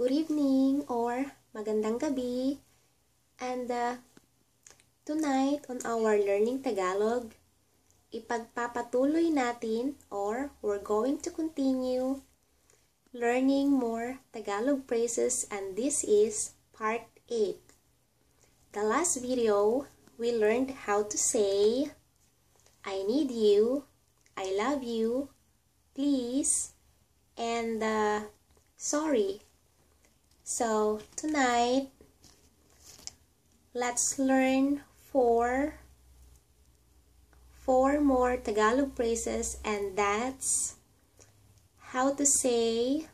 good evening or magandang gabi. And tonight on our Learning Tagalog, ipagpapatuloy natin or we're going to continue learning more Tagalog phrases, and this is part 8. The last video, we learned how to say I need you, I love you, please, and sorry. So tonight, let's learn four more Tagalog phrases, and that's how to say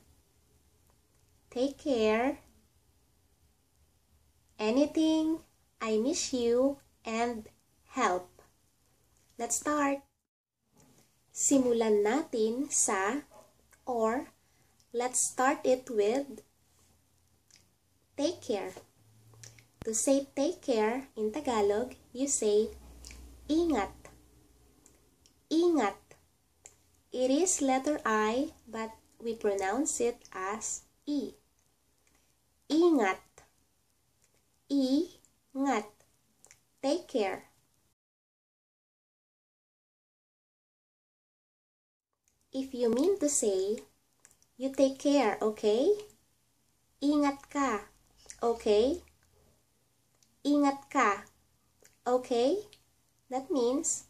take care, anything, I miss you, and help. Let's start. Simulan natin sa, or let's start it with take care. To say take care in Tagalog, you say ingat. Ingat. It is letter I, but we pronounce it as E. Ingat. Ingat. Take care. If you mean to say, you take care, okay? Ingat ka. Okay? Ingat ka. Okay? That means,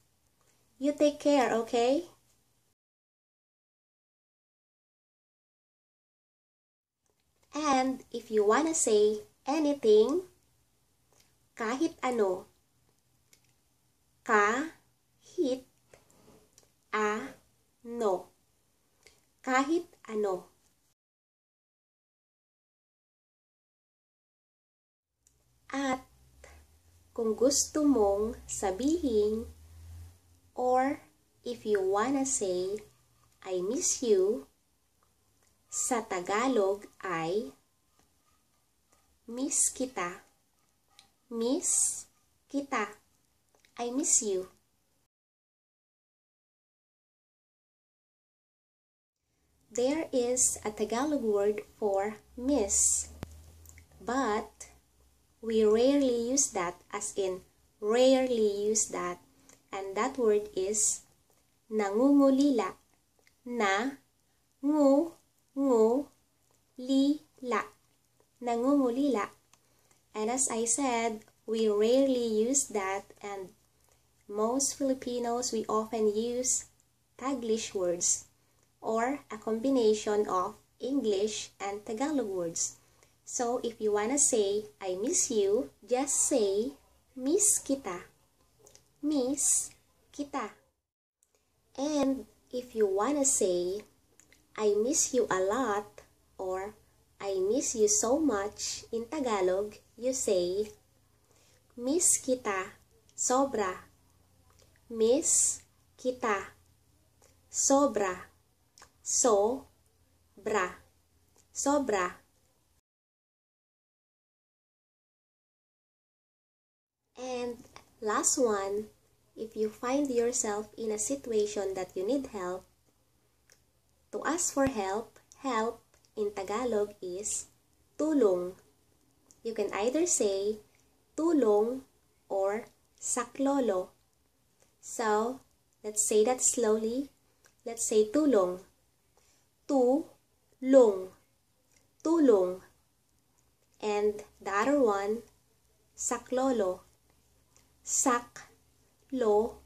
you take care, okay? And if you wanna say anything, kahit ano. Kahit ano. Kahit ano. At kung gusto mong sabihin, or if you wanna say, I miss you, sa Tagalog ay, miss kita. Miss kita. I miss you. There is a Tagalog word for miss, but we rarely use that, as in rarely use that, and that word is nangungulila. Lila. Nangungulila. And as I said, we rarely use that, and most Filipinos, we often use Taglish words or a combination of English and Tagalog words. So if you wanna say, I miss you, just say, miss kita. Miss kita. And if you wanna say, I miss you a lot, or I miss you so much in Tagalog, you say, miss kita sobra. Miss kita sobra. Sobra. Sobra. And last one, if you find yourself in a situation that you need help, to ask for help in Tagalog is tulong. You can either say tulong or saklolo. So, let's say that slowly. Let's say tulong. Tulong. Tulong. And the other one, saklolo. Saklolo.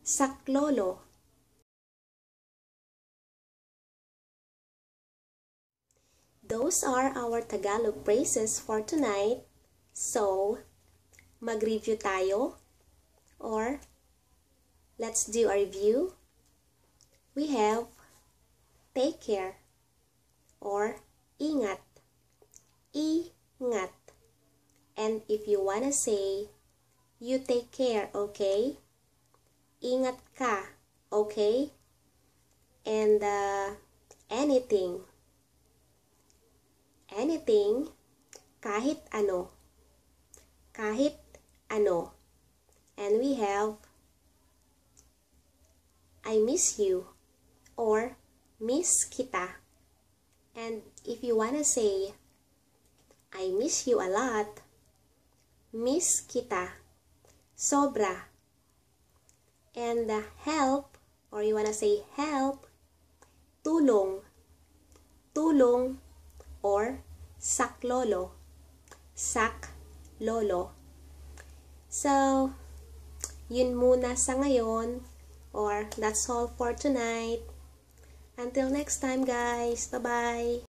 Saklolo. Those are our Tagalog phrases for tonight. So, mag-review tayo, or let's do a review. We have take care, or ingat. Ingat. And if you wanna say, you take care, okay? Ingat ka, okay? And anything. Anything, kahit ano. Kahit ano. And we have I miss you, or miss kita. And if you wanna say, I miss you a lot, miss kita, sobra. And help, or you wanna say help, tulong, tulong, or saklolo, saklolo. So, yun muna sa ngayon, or that's all for tonight. Until next time guys, bye-bye!